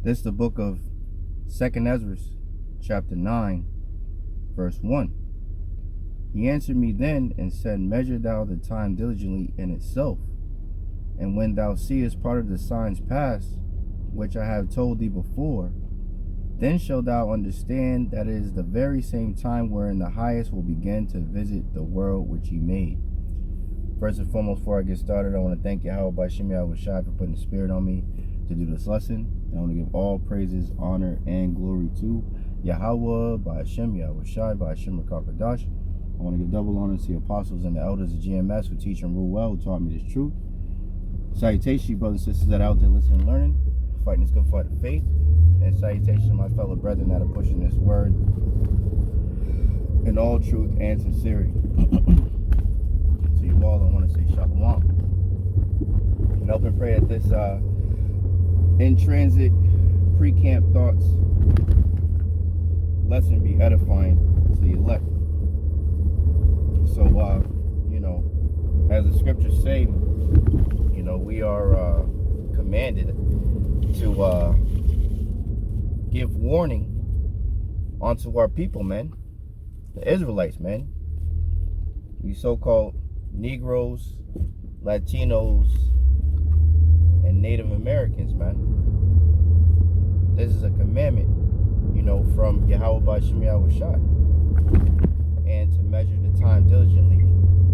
This is the book of 2nd Ezra, chapter 9, verse 1. He answered me then and said, Measure thou the time diligently in itself, and when thou seest part of the signs pass, which I have told thee before, then shalt thou understand that it is the very same time wherein the highest will begin to visit the world which he made. First and foremost, before I get started, I want to thank Yahawah, Bahasham, Yahawashi for putting the spirit on me to do this lesson. And I want to give all praises, honor, and glory to Yahawah, Bahasham, Yahawashi, Bahasham, Rakakadash. I want to give double honor to the apostles and the elders of GMS who teach and rule well, who taught me this truth. Salutations, brothers and sisters that are out there listening and learning, fighting this good fight of faith. And salutations to my fellow brethren that are pushing this word in all truth and sincerity. To you all, I want to say shalom. And hope and pray that this in-transit pre-camp thoughts lesson be edifying to the elect. So, as the scriptures say, we are commanded to give warning onto our people, man. The Israelites, man. We so-called Negroes, Latinos, and Native Americans, man. This is a commandment, from Yahawah Bahasham Yahawashi. And to measure the time diligently,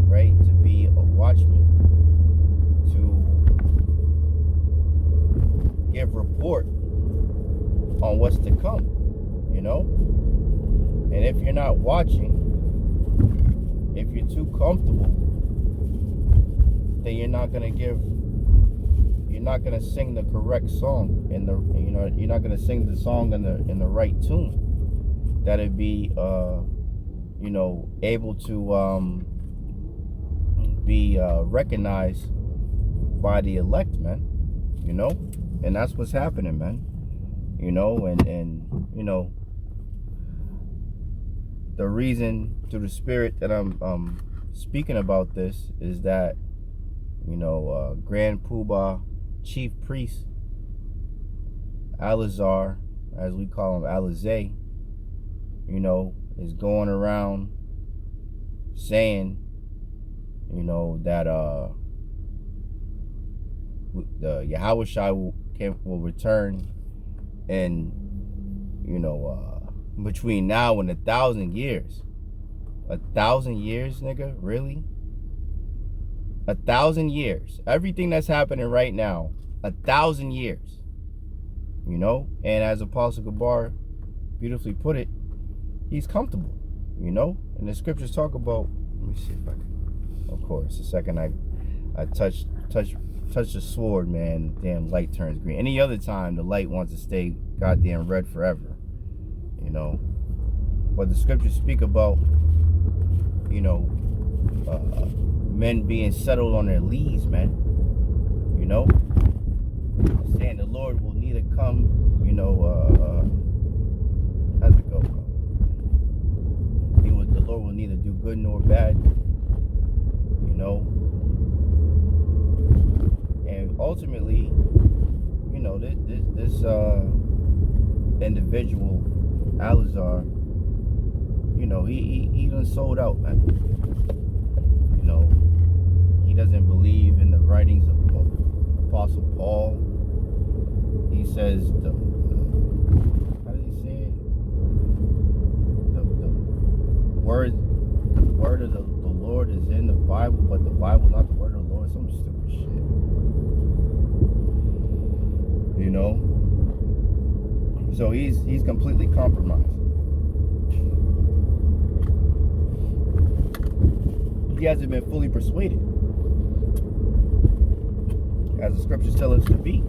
right? To be a watchman, to give report on what's to come, And if you're not watching, if you're too comfortable, then you're not gonna sing the correct song you're not gonna sing the song in the right tune. That'd be able to be recognized by the elect, man. And that's what's happening, man. The reason through the spirit that I'm speaking about this is that Grand Poobah Chief Priest Alazar, as we call him, Alizé, is going around saying that the Yahawashi will return in between now and 1,000 years. 1,000 years, nigga? Really? 1,000 years. Everything that's happening right now, 1,000 years. And as Apostle Gabar beautifully put it, he's comfortable, And the scriptures talk about, let me see if I can, of course, the second I touch the sword, man, the damn light turns green. Any other time, the light wants to stay goddamn red forever, But the scriptures speak about, men being settled on their lees, man, saying the Lord will neither come, how's it go? The Lord will neither do good nor bad, and ultimately, this individual, Alazar, he done sold out, man. He doesn't believe in the writings of Apostle Paul. He says how does he say it? The word of the Lord is in the Bible, but the Bible's not the word of the Lord. Some stupid shit. So he's completely compromised. He hasn't been fully persuaded, as the scriptures tell us to be.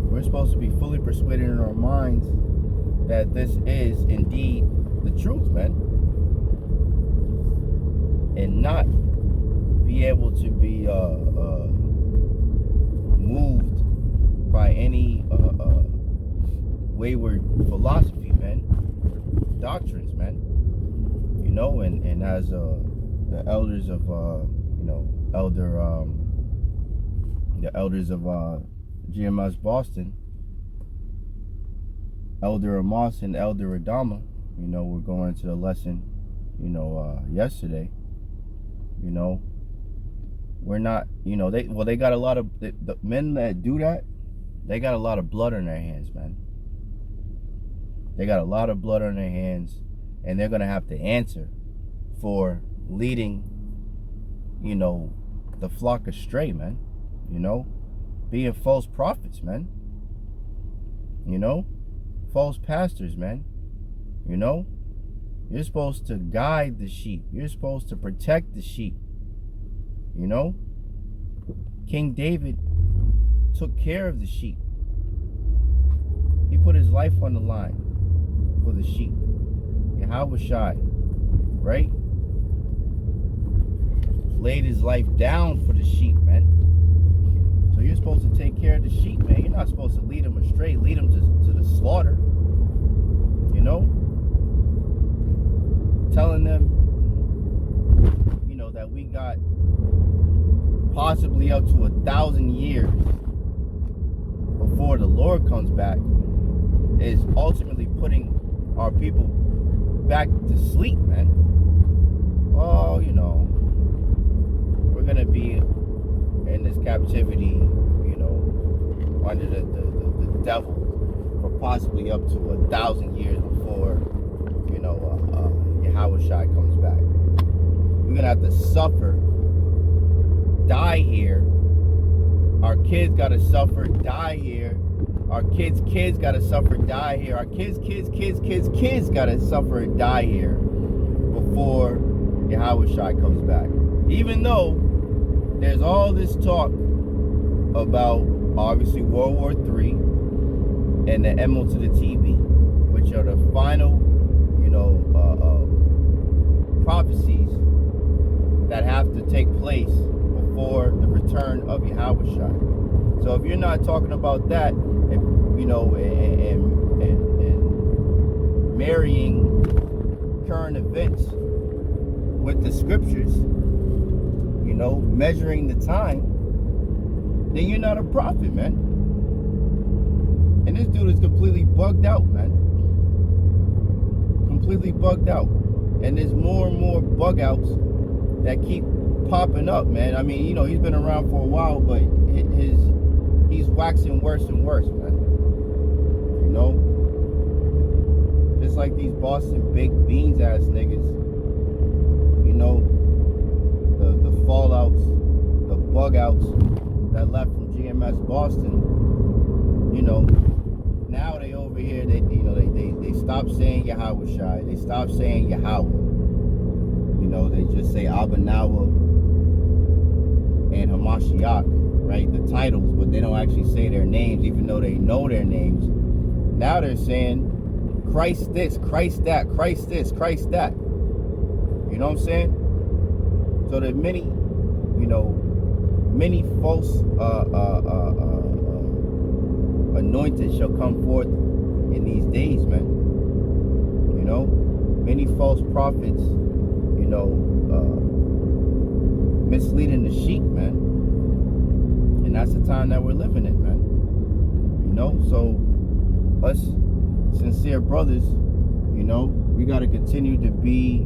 We're supposed to be fully persuaded in our minds that this is indeed the truth, man, and not be able to be moved by any wayward philosophy, man, doctrines, man, and as the elders of the elders of GMS Boston, Elder Amos and Elder Adama, we're going to the lesson, yesterday. We're not, they got a lot of, the men that do that, they got a lot of blood on their hands, man. They got a lot of blood on their hands, and they're going to have to answer for leading, the flock astray, man. Being false prophets, man. False pastors, man. You're supposed to guide the sheep. You're supposed to protect the sheep. King David took care of the sheep. He put his life on the line for the sheep. Yahawashi, right? Laid his life down for the sheep, man. So you're supposed to take care of the sheep, man. You're not supposed to lead them astray, lead them to the slaughter. Telling them, that we got possibly up to 1,000 years before the Lord comes back is ultimately putting our people back to sleep, man. Oh, we're going to be in this captivity, under the devil for possibly up to 1,000 years before, Yahawashi comes back. We're going to have to suffer, die here. Our kids got to suffer, die here. Our kids' kids got to suffer, die here. Our kids' got to suffer and die here before Yahawashi comes back. Even though there's all this talk about, obviously, World War III and the MO to the TB, which are the final, prophecies that have to take place before the return of Yahawashi. So if you're not talking about that, and marrying current events with the scriptures, measuring the time, then you're not a prophet, man. And this dude is completely bugged out, man. Completely bugged out. And there's more and more bug outs that keep popping up, man. I mean, he's been around for a while, but he's waxing worse and worse, man. Just like these Boston baked beans ass niggas. The fallouts, the bug outs that left from GMS Boston. Now they over here, they stop saying Yahawashi, they stop saying Yahawah. They just say Abanawa and Hamashiach, right? The titles, but they don't actually say their names, even though they know their names. Now they're saying Christ this, Christ that, Christ this, Christ that. You know what I'm saying? So there are many false anointed shall come forth in these days, man. Many false prophets, misleading the sheep, man. And that's the time that we're living in, man. So us sincere brothers, we got to continue to be,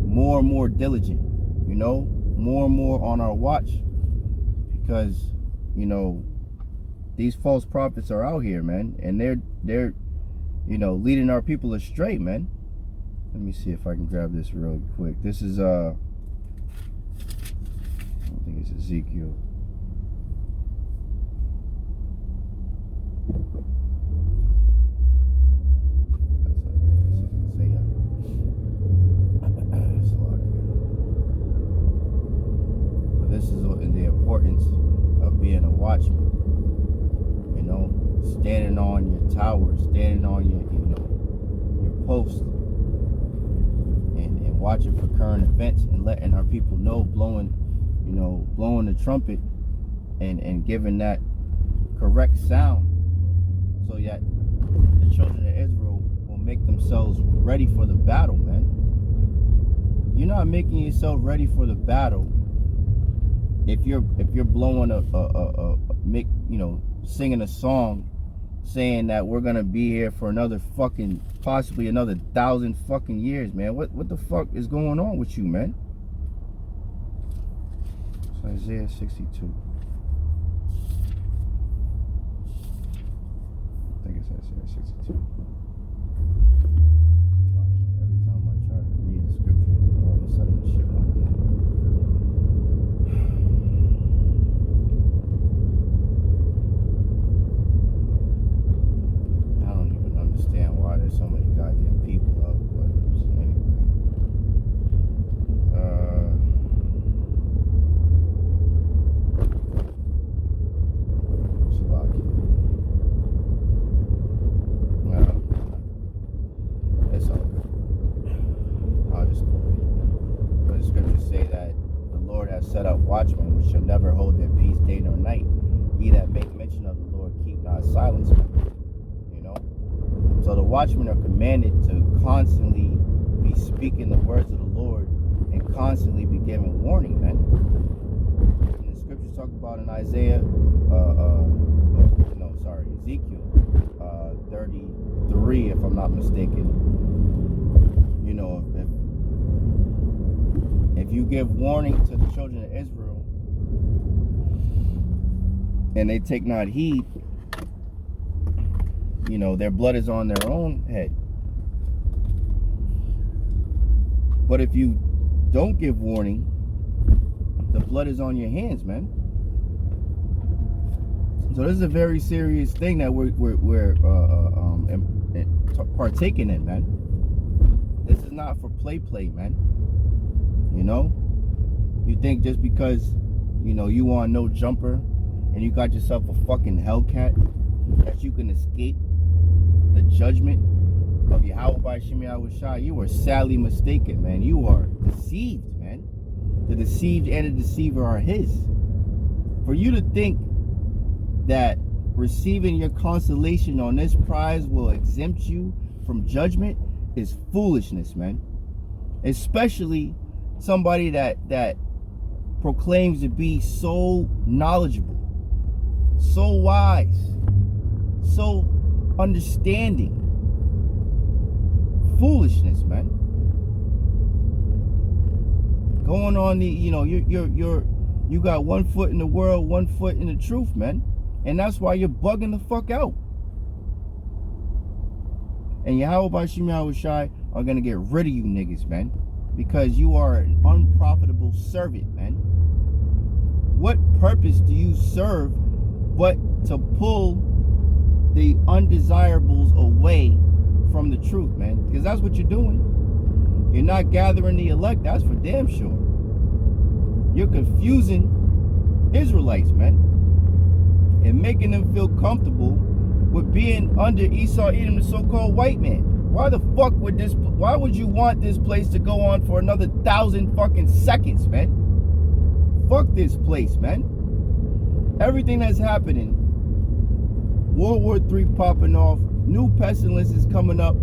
more and more diligent, more and more on our watch, because, these false prophets are out here, man, and they're leading our people astray, man. Let me see if I can grab this real quick. This is I don't think it's Ezekiel. This is the importance of being a watchman. Standing on your tower, standing on your post, and watching for current events and letting our people know, blowing the trumpet and giving that correct sound, so that the children of Israel will make themselves ready for the battle, man. You're not making yourself ready for the battle if you're blowing singing a song saying that we're gonna be here for another fucking, possibly another 1,000 fucking years, man, what the fuck is going on with you, man? It's Isaiah 62. I think it's Isaiah 62. Every time I try to read the scripture, all of a sudden the shit comes in. I don't even understand why there's so many goddamn people up, but anyway. It's all good. I'll just quote it. But the scriptures say that the Lord has set up watchmen which shall never hold their peace day nor night. Ye that make mention of the Lord keep not silence. You know? So the watchmen are commanded to constantly be speaking the words of the Lord and constantly be giving warning, man. And the scriptures talk about in Isaiah, Ezekiel 33, if I'm not mistaken. You know, if you give warning to the children of Israel and they take not heed, you know, their blood is on their own head. But if you don't give warning, the blood is on your hands, man. So this is a very serious thing that we're partaking in, man. This is not for play, man. You know, you think just because, you know, you on no jumper and you got yourself a fucking Hellcat that you can escape the judgment of Yahawah Bahasham Yahawashi? You are sadly mistaken, man. You are deceived, man. The deceived and the deceiver are his. For you to think that receiving your consolation on this prize will exempt you from judgment is foolishness, man. Especially somebody that proclaims to be so knowledgeable, so wise, so understanding. Foolishness, man. Going on the, you know, you got one foot in the world, one foot in the truth, man. And that's why you're bugging the fuck out. And Yahawah Bahasham Yahawashi are gonna get rid of you niggas, man. Because you are an unprofitable servant, man. What purpose do you serve but to pull the undesirables away from the truth, man? Because that's what you're doing. You're not gathering the elect, that's for damn sure. You're confusing Israelites, man, and making them feel comfortable with being under Esau, Edom, the so-called white man. Why the fuck would this? Why would you want this place to go on for another 1,000 fucking seconds, man? Fuck this place, man. Everything that's happening, World War III popping off, new pestilences coming up,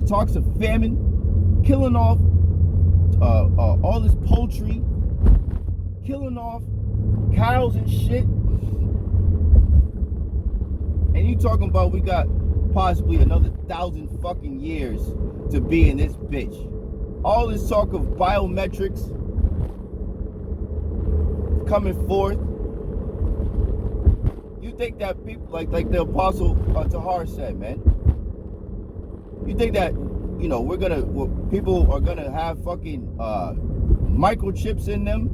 talks of famine, killing off all this poultry, killing off cows and shit. And you talking about we got possibly another 1,000 fucking years to be in this bitch. All this talk of biometrics coming forth. You think that people like the Apostle Tahar said, man? You think that, you know, people are gonna have fucking microchips in them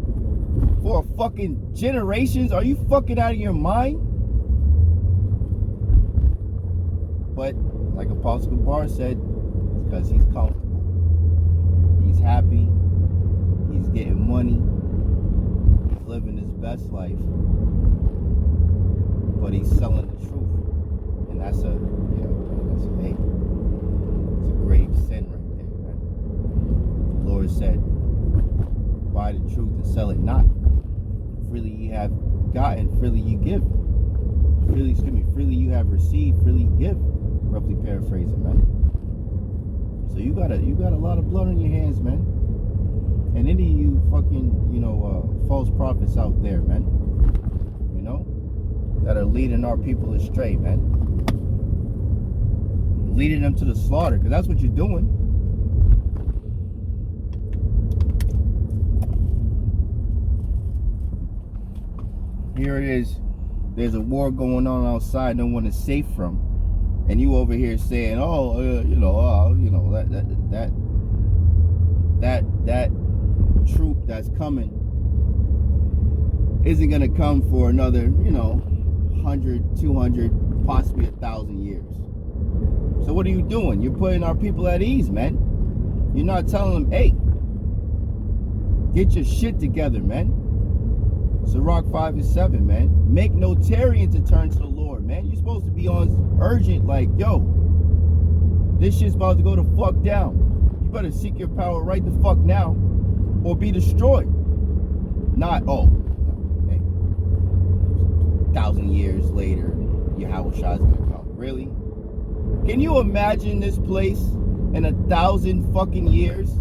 for fucking generations? Are you fucking out of your mind? But like Apostle Bar said, it's because he's comfortable, he's happy, he's getting money, he's living his best life, but he's selling the truth. And that's a grave sin right there, man. The Lord said, buy the truth and sell it not. Freely you have gotten, freely you give. Freely you have received, freely you give. Roughly paraphrasing, man. So you got a lot of blood on your hands, man. And any of you fucking, false prophets out there, man. You know, that are leading our people astray, man. Leading them to the slaughter, because that's what you're doing. Here it is. There's a war going on outside no one is safe from. And you over here saying, oh, that troop that's coming isn't going to come for another, 100, 200, possibly 1,000 years. So what are you doing? You're putting our people at ease, man. You're not telling them, hey, get your shit together, man. Sirach 5:7, man. Make no tarrying to turn to the Lord, man. You're supposed to be on urgent, like, yo, this shit's about to go the fuck down. You better seek your power right the fuck now, or be destroyed. Not, oh, hey, 1,000 years later, Yahawashi is gonna come. Really? Can you imagine this place in 1,000 fucking years?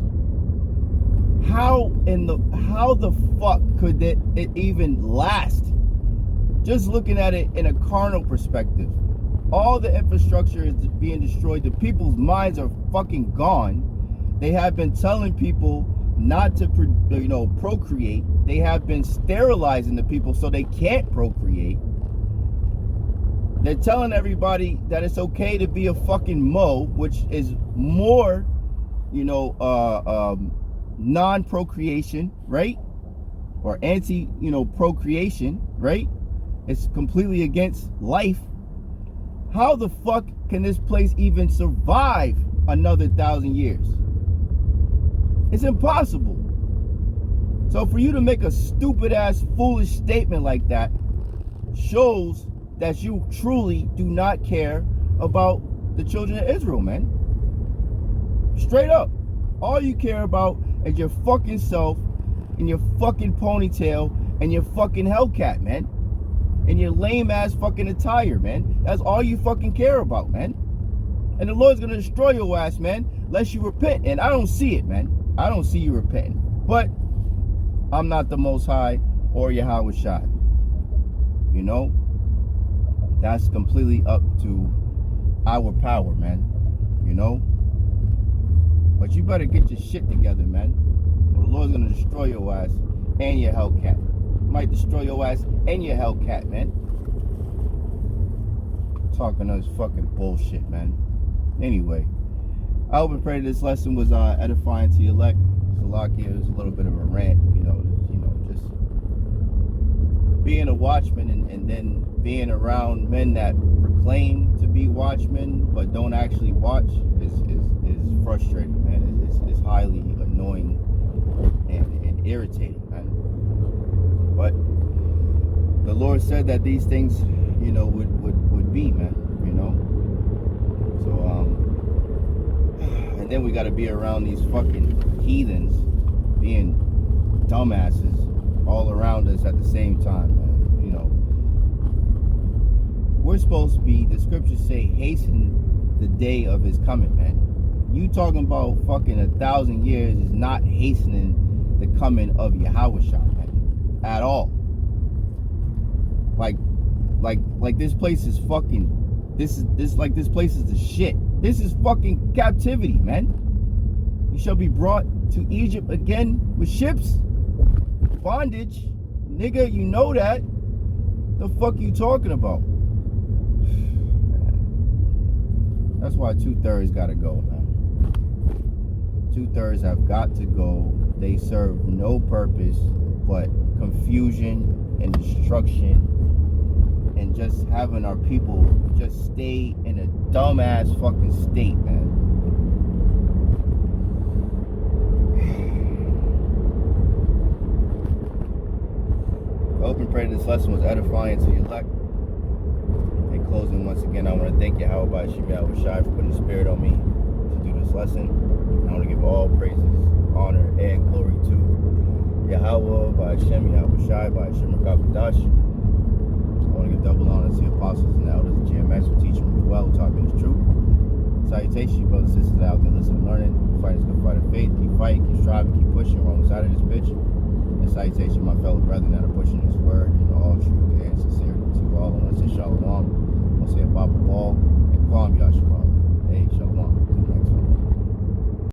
How the fuck could it even last? Just looking at it in a carnal perspective, all the infrastructure is being destroyed. The people's minds are fucking gone. They have been telling people not to, procreate. They have been sterilizing the people so they can't procreate. They're telling everybody that it's okay to be a fucking Mo, which is more, non-procreation, right? Or procreation, right? It's completely against life. How the fuck can this place even survive another 1,000 years? It's impossible. So for you to make a stupid ass foolish statement like that shows that you truly do not care about the children of Israel, man. Straight up. All you care about is your fucking self and your fucking ponytail and your fucking Hellcat, man. And your lame ass fucking attire, man. That's all you fucking care about, man. And the Lord's gonna destroy your ass, man, unless you repent. And I don't see it, man. I don't see you repenting. But I'm not the Most High or Yahawashi. That's completely up to our power, man. But you better get your shit together, man. Or the Lord's gonna destroy your ass and your Hellcat. Might destroy your ass and your Hellcat, man. Talking this fucking bullshit, man. Anyway, I hope and pray this lesson was edifying to your elect. Salakia, it was a little bit of a rant, just being a watchman and then being around men that proclaim to be watchmen but don't actually watch is frustrating, man. It's highly annoying and irritating, man. But the Lord said that these things, would be, man. So and then we got to be around these fucking heathens being dumbasses all around us at the same time, man. We're supposed to be, the scriptures say, hasten the day of his coming, man. You talking about fucking 1,000 years is not hastening the coming of Yahawashi, man, at all. Like this place is fucking, this place is the shit. This is fucking captivity, man. You shall be brought to Egypt again with ships, bondage, nigga. You know that. The fuck you talking about? That's why 2/3 gotta go, man. 2/3 have got to go. They serve no purpose but confusion and destruction, and just having our people just stay in a dumbass fucking state, man. I hope and pray this lesson was edifying to your elect. In closing, once again, I want to thank Yahawah Yahawashi for putting the spirit on me to do this lesson. I want to give all praises, honor, and glory to Yahawah, Bahasham, Yahawashi, Bahasham, Rakakadash. I want to give double honor to the apostles and the elders of GMS for teaching me well, taught me the truth. Salutations, you brothers and sisters out there listening and learning. Fight is good fight of faith. Keep fighting, keep striving, keep pushing. We're on the side of this bitch. and citation, my fellow brethren that are